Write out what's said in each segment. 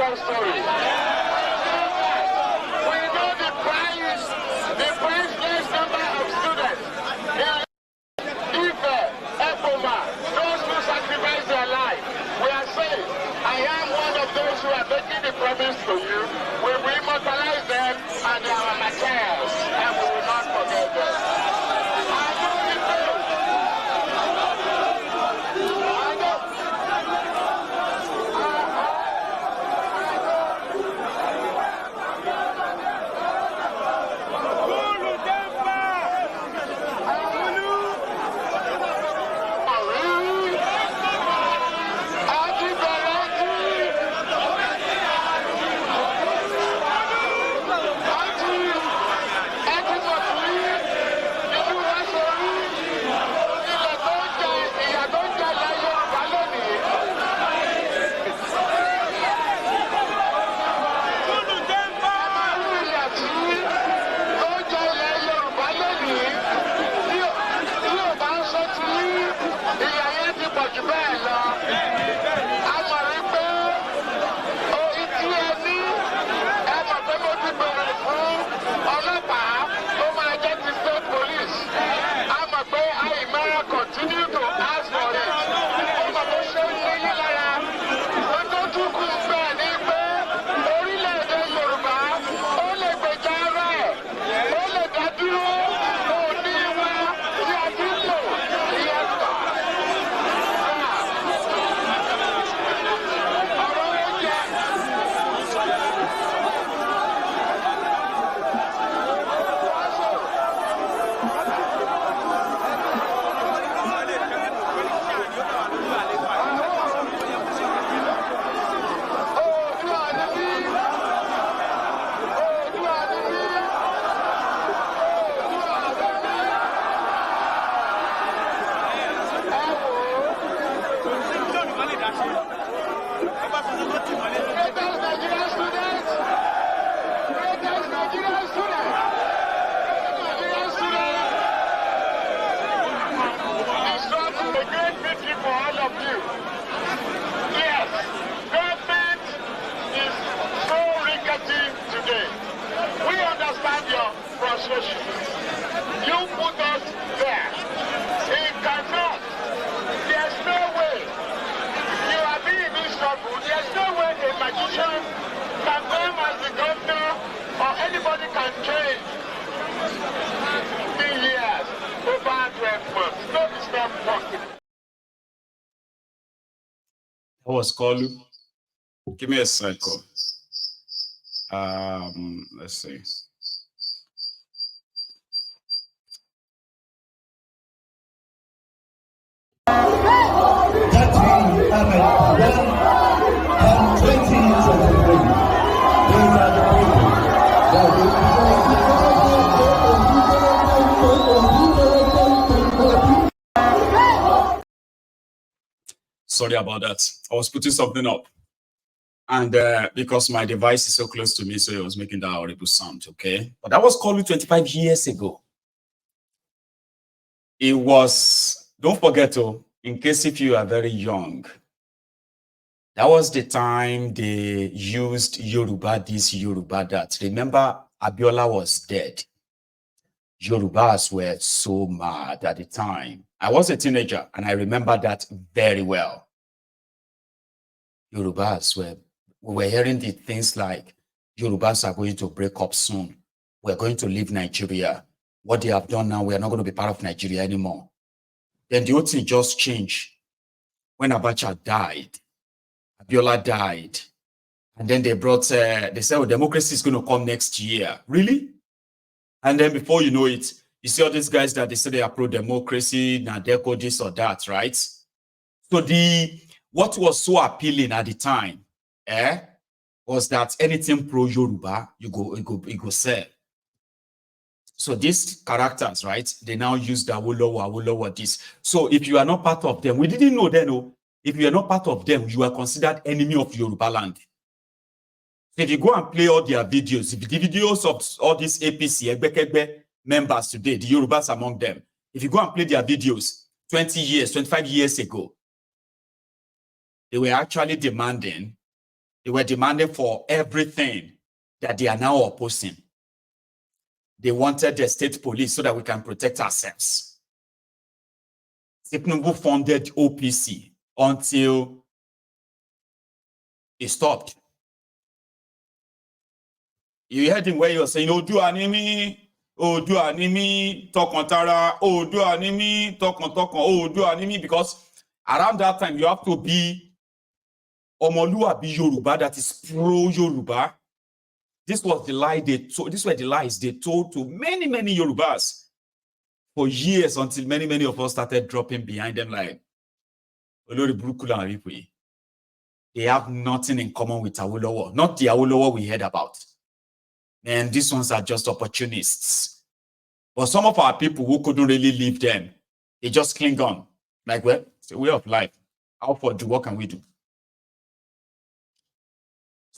long story. We know the priceless number of students in Epoma, those who sacrifice their life. We are saying, I am one of those who are making the promise to you. We will immortalize them and they are materials, and we will not forget them. I know the pain. I know. You put us there. It cannot. There's no way. You are being in trouble. There's no way a magician can come as the governor or anybody can change 3 years over 12 months. No, it's not possible. That was called. Give me a cycle. Let's see. Sorry about that. I was putting something up. And because my device is so close to me, so it was making that horrible sound, okay? But that was called 25 years ago. It was, don't forget, in case if you are very young, that was the time they used Yoruba this, Yoruba that. Remember, Abiola was dead. Yorubas were so mad at the time. I was a teenager, and I remember that very well. Yorubas we were hearing the things like, Yorubas are going to break up soon. We're going to leave Nigeria. What they have done now, we are not going to be part of Nigeria anymore. Then the whole thing just changed. When Abacha died, Abiola died. And then they brought, they said, oh, democracy is going to come next year. Really? And then before you know it, you see all these guys that they say they are pro-democracy, Nadeko, this or that, right? So what was so appealing at the time, was that anything pro-Yoruba, you go sell. So these characters, right, they now use the Awolowo, this. So if you are not part of them, we didn't know then, no. If you are not part of them, you are considered enemy of Yoruba land. So if you go and play all their videos, if the videos of all these APC, Egbekegbe members today, the Yorubas among them, if you go and play their videos 20 years, 25 years ago, they were actually demanding They were demanding for everything that they are now opposing. They wanted the state police so that we can protect ourselves. Tinubu funded OPC until it stopped. You heard him where he was saying, "Oh, do anime, oh, do anime, talk on Tara, oh, do anime, talk on, oh, do anime," because around that time you have to be Omoluabi Yoruba, that is pro-Yoruba. This was the lie they told. These were the lies they told to many, many Yorubas for years, until many of us started dropping behind them like, they have nothing in common with Awolowo. Not the Awolowo we heard about. And these ones are just opportunists. But some of our people who couldn't really leave them, they just cling on. Like, well, it's a way of life. How for do? What can we do?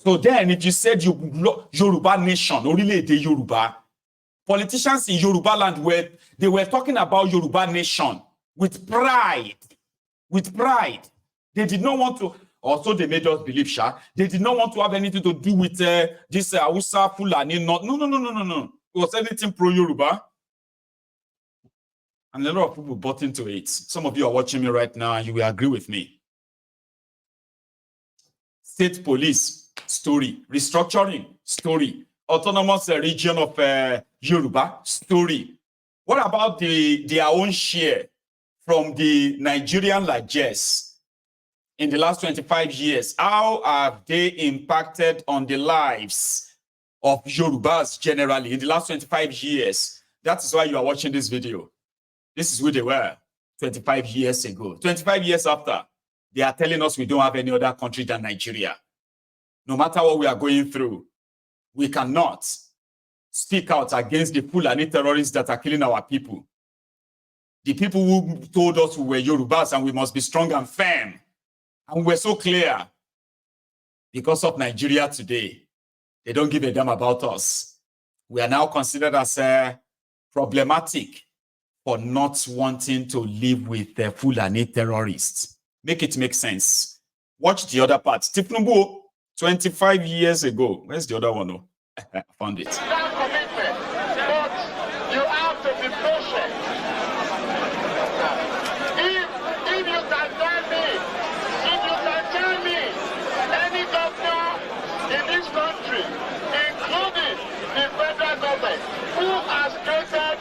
So then, if you said Yoruba nation, Orile-Ede Yoruba, politicians in Yoruba land they were talking about Yoruba nation with pride. With pride. They did not want to, also they made us believe, they did not want to have anything to do with this Hausa, Fulani. No. It was anything pro-Yoruba. And a lot of people bought into it. Some of you are watching me right now and you will agree with me. State police story, restructuring story, autonomous region of Yoruba story. What about their own share from the Nigerian largesse in the last 25 years? How have they impacted on the lives of Yorubas generally in the last 25 years? That is why you are watching this video. This is who they were 25 years ago. 25 years after, they are telling us we don't have any other country than Nigeria. No matter what we are going through, we cannot speak out against the Fulani terrorists that are killing our people. The people who told us we were Yorubas and we must be strong and firm. And we're so clear. Because of Nigeria today, they don't give a damn about us. We are now considered as problematic for not wanting to live with the Fulani terrorists. Make it make sense. Watch the other part. Tinubu, 25 years ago. Where's the other one? Oh, I found it. That commitment, but you have to be patient. If you can tell me, any governor in this country, including the federal government, who has created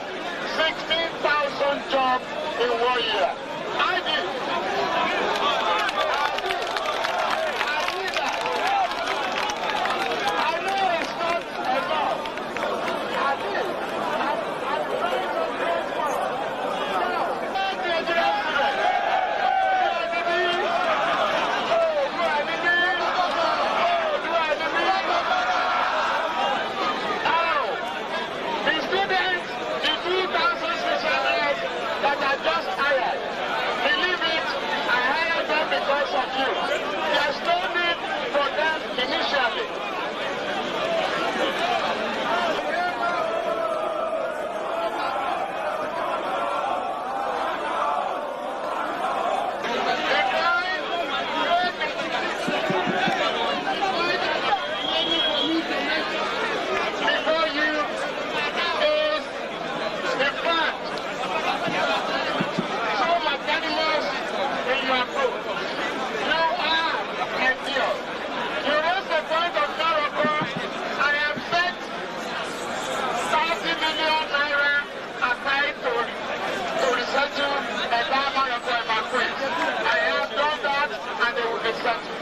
16,000 jobs in 1 year, I did. There's no need for them initially. Before you is the fact. So much animals in your group. I have done that and they will be settled.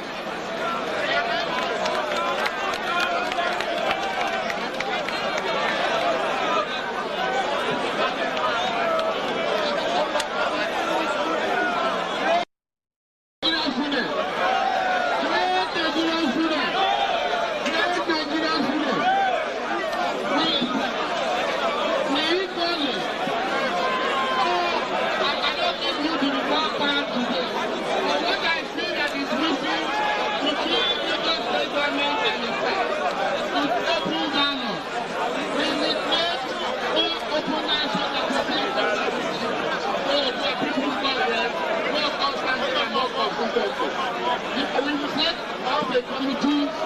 The committee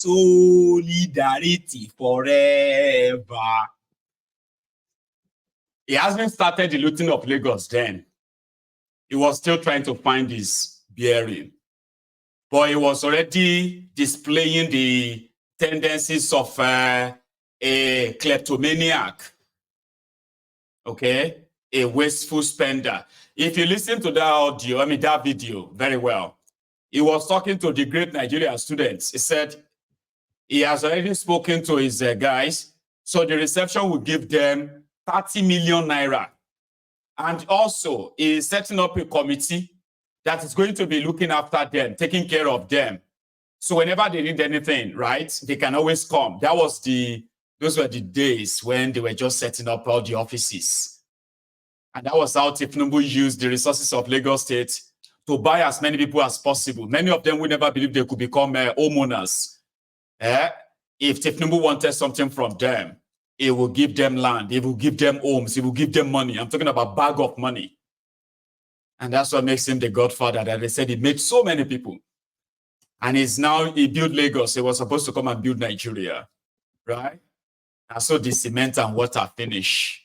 Solidarity forever. He hasn't started the looting of Lagos then. He was still trying to find his bearing. But he was already displaying the tendencies of a kleptomaniac. Okay? A wasteful spender. If you listen to that audio, that video very well, he was talking to the great Nigerian students. He said he has already spoken to his guys, so the reception will give them 30 million naira. And also, he is setting up a committee that is going to be looking after them, taking care of them. So whenever they need anything, right, they can always come. Those were the days when they were just setting up all the offices. And that was how Tinubu used the resources of Lagos State to buy as many people as possible. Many of them would never believe they could become homeowners. If Tinubu wanted something from them, he will give them land, he will give them homes, he will give them money. I'm talking about bag of money. And that's what makes him the godfather, that they said he made so many people. And he built Lagos. He was supposed to come and build Nigeria, right? And so the cement and water finish.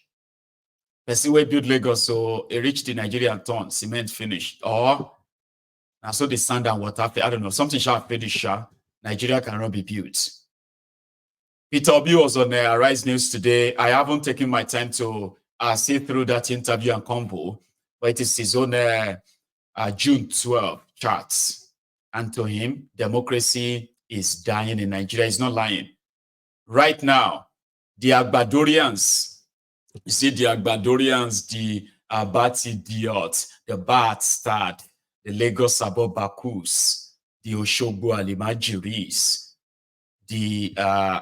Person we build Lagos, so he reached the Nigerian town, cement finished. Or, and so the sand and water, I don't know, something shall finish, Nigeria cannot be built. Peter Obi was on Arise News today. I haven't taken my time to see through that interview and combo, but it is his own June 12 charts. And to him, democracy is dying in Nigeria. He's not lying. Right now, the Agbadorians, you see the Agbadorians, the Abati Diot, the Bastard, the Lagos Abobakus, the Oshogbo Alimajiris, the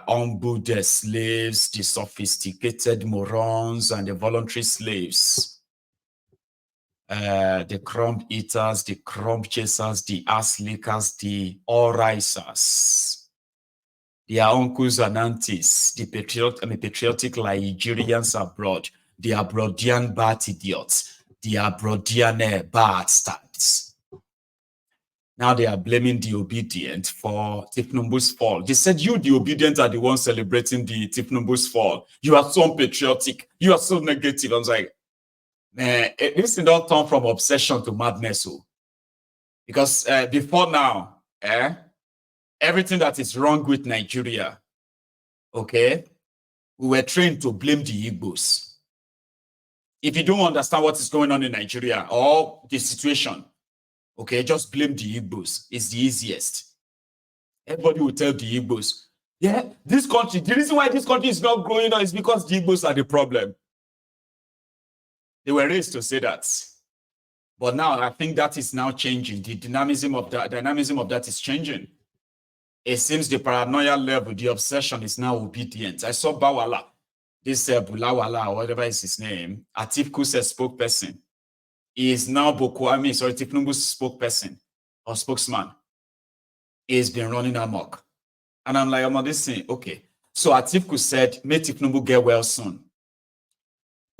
humbled slaves, the sophisticated morons, and the voluntary slaves, the crumb eaters, the crumb chasers, the ass lickers, the all-risers, their uncles and aunties, the patriotic Nigerians abroad, the abroadian bat idiots, the abroadian bastards. Now they are blaming the obedient for Tinubu's fall. They said, you, the obedient, are the ones celebrating the Tinubu's fall. You are so unpatriotic. You are so negative. I was like, man, this don't turn from obsession to madness. Because before now, everything that is wrong with Nigeria, okay, we were trained to blame the Igbos. If you don't understand what is going on in Nigeria or the situation, okay, just blame the Igbos. It's the easiest. Everybody will tell the Igbos, yeah, this country, the reason why this country is not growing is because the Igbos are the problem. They were raised to say that. But now I think that is now changing. The dynamism of that is changing. It seems the paranoia level, the obsession is now obedient. I saw Bawala, this Bulawala, or whatever is his name, Atif Kuse's spokesperson. He is now Tinubu's spokesperson or spokesman. He's been running amok. And I'm like, I'm this thing, okay. So Atiku said, may Tinubu get well soon.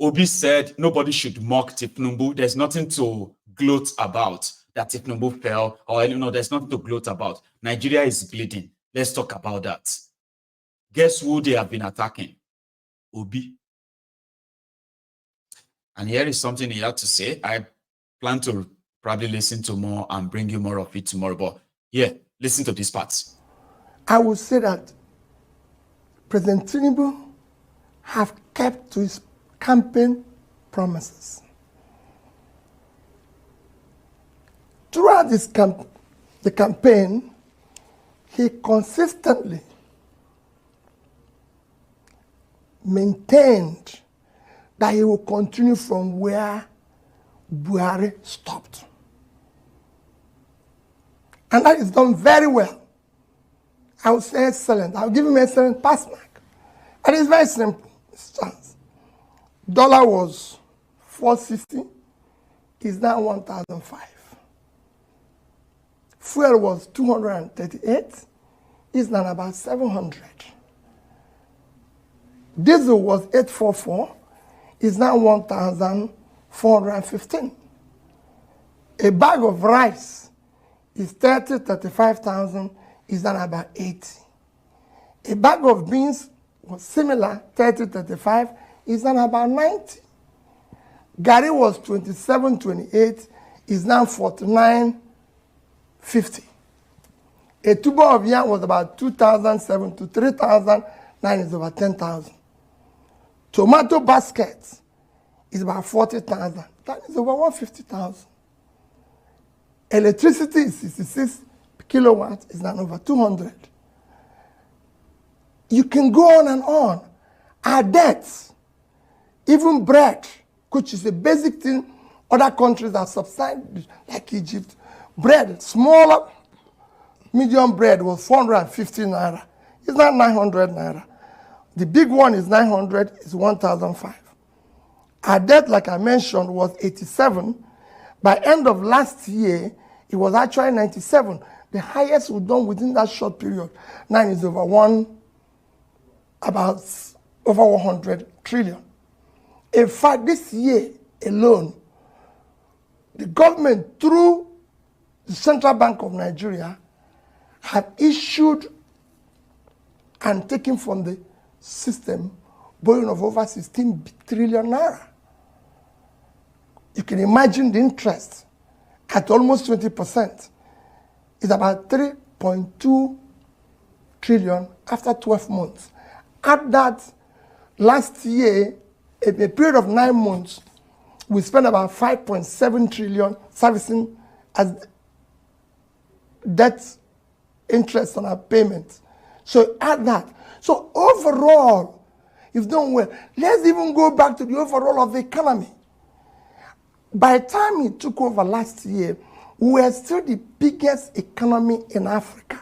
Obi said, nobody should mock Tinubu. There's nothing to gloat about that Tinubu fell, or there's nothing to gloat about. Nigeria is bleeding. Let's talk about that. Guess who they have been attacking? Obi. And here is something he had to say. I plan to probably listen to more and bring you more of it tomorrow. But yeah, listen to this part. I would say that President Tinubu have kept to his campaign promises. Throughout the campaign, he consistently maintained that he will continue from where Buhari stopped. And that is done very well. I would say excellent. I'll give him an excellent pass mark. And it's very simple. Dollar was 460, is now 1,005. Fuel was 238, is now about 700. Diesel was 844, is now 1,415. A bag of rice is 35,000, is now about 80. A bag of beans was similar, 30, 35, is now about 90. Gari was 27, 28, is now 49, 50. A tuber of yam was about 2,007 to 3,000, now is about 10,000. Tomato baskets is about 40,000, that is over 150,000. Electricity is 66 kilowatts, is now over 200. You can go on and on. Our debts, even bread, which is a basic thing other countries are subsidized, like Egypt. Bread, smaller, medium bread was 450 naira. It's not 900 naira. The big one is 900, is 1,005. Our debt, like I mentioned, was 87. By end of last year, it was actually 97. The highest we've done within that short period. Now is over 100 trillion. In fact, this year alone, the government, through the Central Bank of Nigeria, have issued and taken from the system borrowing of over 16 trillion naira. You can imagine the interest at almost 20%. It's about 3.2 trillion after 12 months. At that, last year, in a period of 9 months, we spent about 5.7 trillion servicing as debt interest on our payments. So add that. So overall, you've done well. Let's even go back to the overall of the economy. By the time he took over last year, we were still the biggest economy in Africa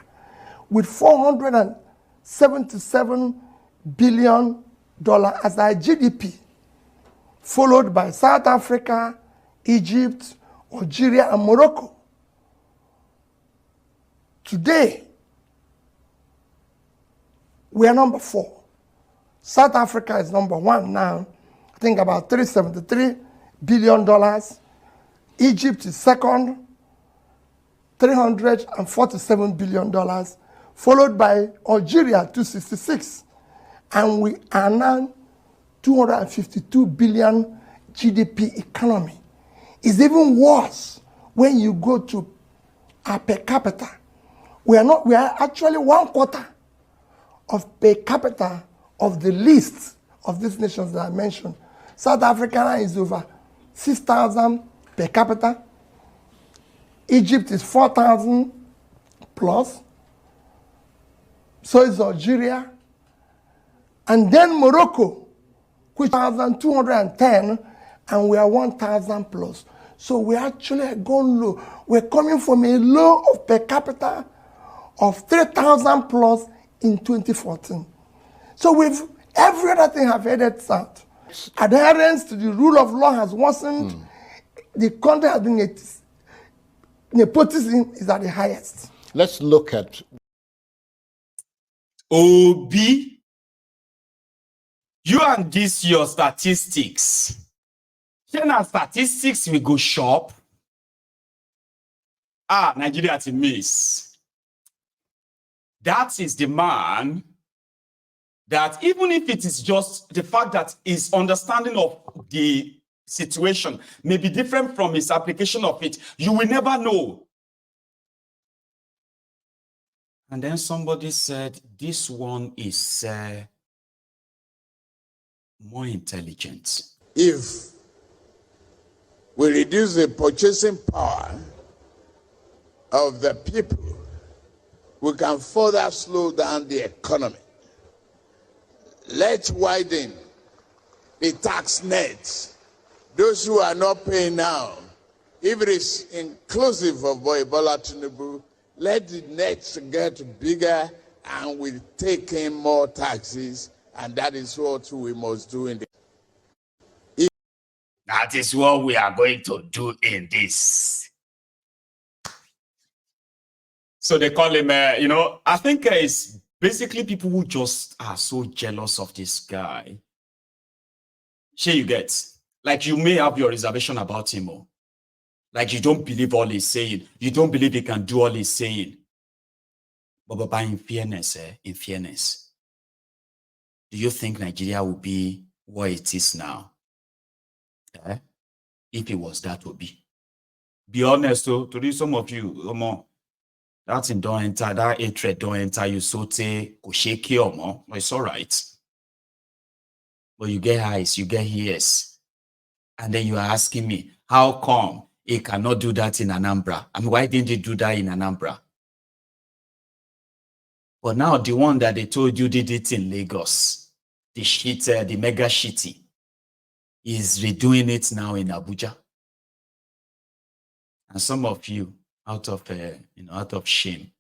with $477 billion as our GDP, followed by South Africa, Egypt, Algeria, and Morocco. Today, we are number 4. South Africa is number 1 now, I think about $373 billion. Egypt is second, $347 billion, followed by Algeria, 266. And we are now 252 billion GDP economy. It's even worse when you go to our per capita. We are actually 1/4 of per capita of the list of these nations that I mentioned. South Africa is over 6,000 per capita. Egypt is 4,000 plus. So is Algeria. And then Morocco, which is 1,210, and we are 1,000 plus. So we actually gone low. We're coming from a low of per capita of 3,000 plus in 2014. So every other thing have headed south. Adherence to the rule of law has worsened. The country has been, nepotism is at the highest. Let's look at Obi, you and this your statistics. Then our statistics we go shop. Nigeria to miss. That is the man that even if it is just the fact that his understanding of the situation may be different from his application of it, you will never know. And then somebody said, this one is more intelligent. If we reduce the purchasing power of the people, we can further slow down the economy. Let's widen the tax net. Those who are not paying now, if it is inclusive of Bola Tinubu, let the net get bigger and we take in more taxes, and that is what we must do in the. That is what we are going to do in this. So they call him, I think it's basically people who just are so jealous of this guy. Sure, you get, like you may have your reservation about him, like you don't believe all he's saying. You don't believe he can do all he's saying. But in fairness, do you think Nigeria will be what it is now? If it was that would be honest, to read some of you, that thing don't enter, that hatred don't enter you, so say go shake you, it's all right. But you get eyes, you get ears, and then you are asking me, how come he cannot do that in Anambra? I mean, why didn't he do that in Anambra? But now the one that they told you did it in Lagos, the mega shitty, is redoing it now in Abuja. And some of you, out of shame,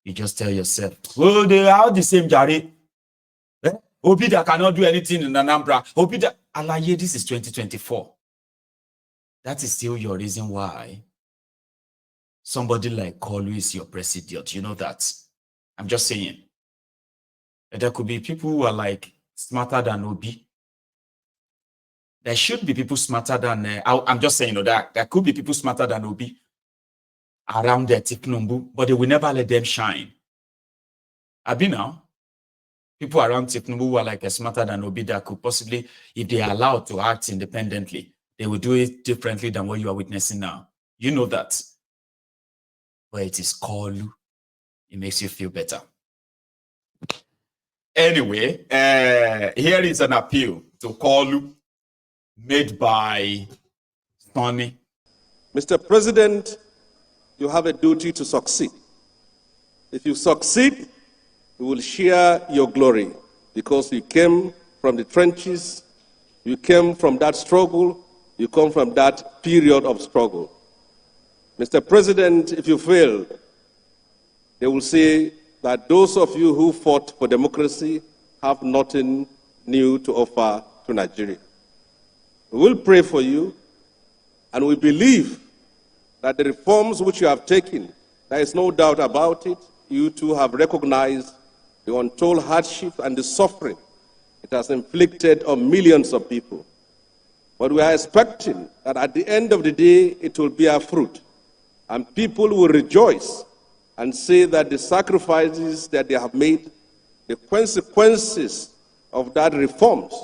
you just tell yourself, well, they are the same, Jare. Obi that cannot do anything in Anambra. Obi that, Alaye, this is 2024. That is still your reason why somebody like Kolu is your president. You know that. I'm just saying. There could be people who are like smarter than Obi. There should be people smarter than, I'm just saying, that there could be people smarter than Obi around the Tinubu, but they will never let them shine. Abi now, people around Tinubu who are like smarter than Obi that could possibly, if they are allowed to act independently, they will do it differently than what you are witnessing now. You know that. But it is Kolu. It makes you feel better. Anyway, here is an appeal to Kolu made by Sonny. Mr. President, you have a duty to succeed. If you succeed, you will share your glory because you came from the trenches, you came from that struggle, you come from that period of struggle. Mr. President, if you fail, they will say that those of you who fought for democracy have nothing new to offer to Nigeria. We will pray for you, and we believe that the reforms which you have taken, there is no doubt about it, you too have recognized the untold hardship and the suffering it has inflicted on millions of people. But we are expecting that at the end of the day, it will bear fruit, and people will rejoice and say that the sacrifices that they have made, the consequences of that reforms,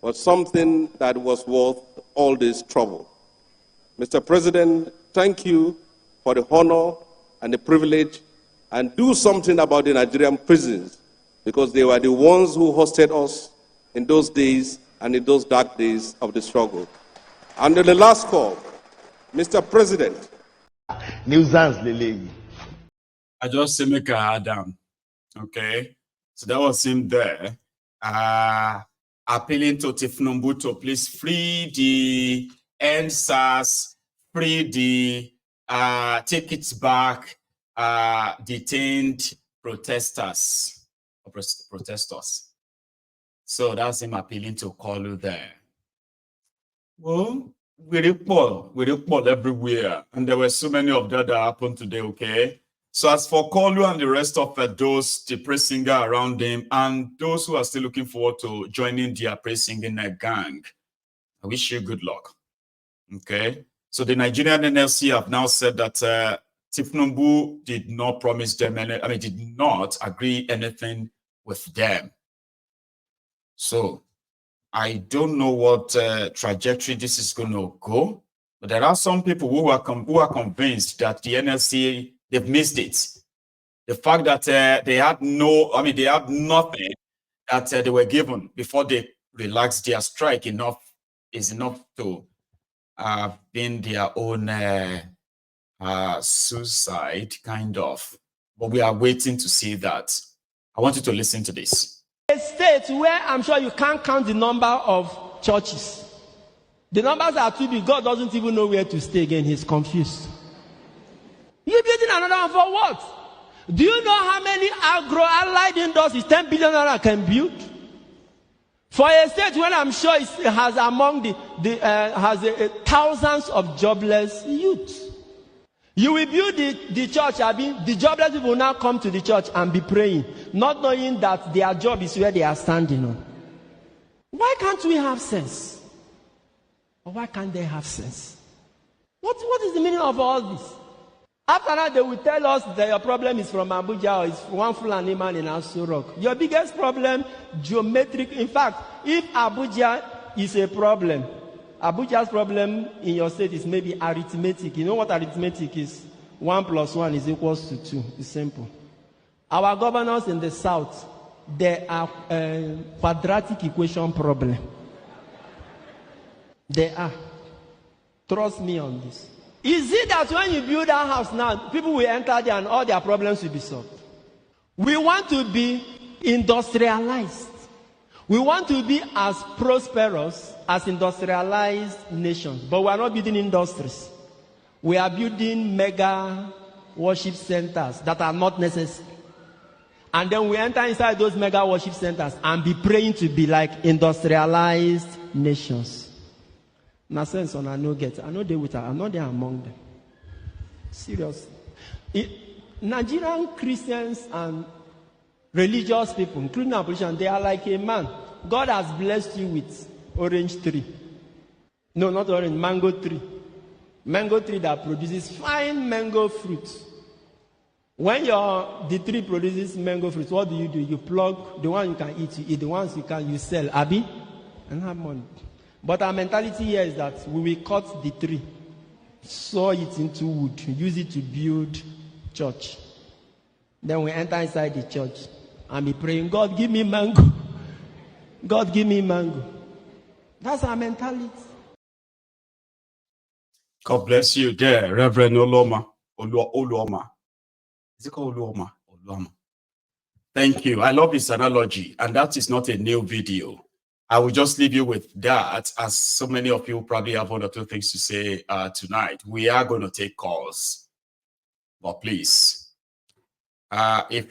was something that was worth all this trouble. Mr. President, thank you for the honor and the privilege, and do something about the Nigerian prisons, because they were the ones who hosted us in those days and in those dark days of the struggle. And on the last call, Mr. President. I just say make Adam. Okay. So that was him there. Appealing to Tinubu to please free the NSAS, free the take it back, detained protesters. So that's him appealing to Kolu there. Well, we report everywhere, and there were so many of that happened today, okay? So as for Kolu and the rest of those, the praise singer around him, and those who are still looking forward to joining their praise singing gang, I wish you good luck. Okay. So the Nigerian NLC have now said that Tinubu did not promise them did not agree anything with them. So I don't know what trajectory this is going to go, but there are some people who are convinced that the NLC, they've missed it. The fact that they had nothing that they were given before they relaxed their strike is enough to been their own suicide, kind of. But we are waiting to see that. I want you to listen to this. A state where I'm sure you can't count the number of churches. The numbers are too big. God doesn't even know where to stay again. He's confused. You're building another one for what? Do you know how many agro-allied industries 10 billion naira can build? For a state where I'm sure it has among thousands of jobless youth. You will build the church, the jobless people will now come to the church and be praying, not knowing that their job is where they are standing on. Why can't we have sense? Or why can't they have sense? What is the meaning of all this? After that, they will tell us that your problem is from Abuja or it's one Fulani man in Aso Rock. Your biggest problem, geometric. In fact, if Abuja is a problem, Abuja's problem in your state is maybe arithmetic. You know what arithmetic is? 1 + 1 is equals to 2. It's simple. Our governors in the south, they are quadratic equation problem. They are. Trust me on this. Is it that when you build that house now, people will enter there and all their problems will be solved? We want to be industrialized. We want to be as prosperous as industrialized nations, but we are not building industries. We are building mega worship centers that are not necessary. And then we enter inside those mega worship centers and be praying to be like industrialized nations. Na sense on I know get. I know they with her. I'm not there among them. Seriously. Nigerian Christians and religious people, including our politicians, they are like a man. God has blessed you with orange tree. No, not orange, mango tree. Mango tree that produces fine mango fruits. When the tree produces mango fruits, what do? You plug the one you can eat, you eat. The ones you can, you sell. Abi? And have money. But our mentality here is that we will cut the tree, saw it into wood, use it to build church. Then we enter inside the church and be praying, God, give me mango. God, give me mango. That's our mentality. God bless you there, Reverend Oloma. Oloma. Is it called Oloma? Oloma. Thank you. I love this analogy, and that is not a new video. I will just leave you with that, as so many of you probably have one or two things to say tonight. We are going to take calls, but please, if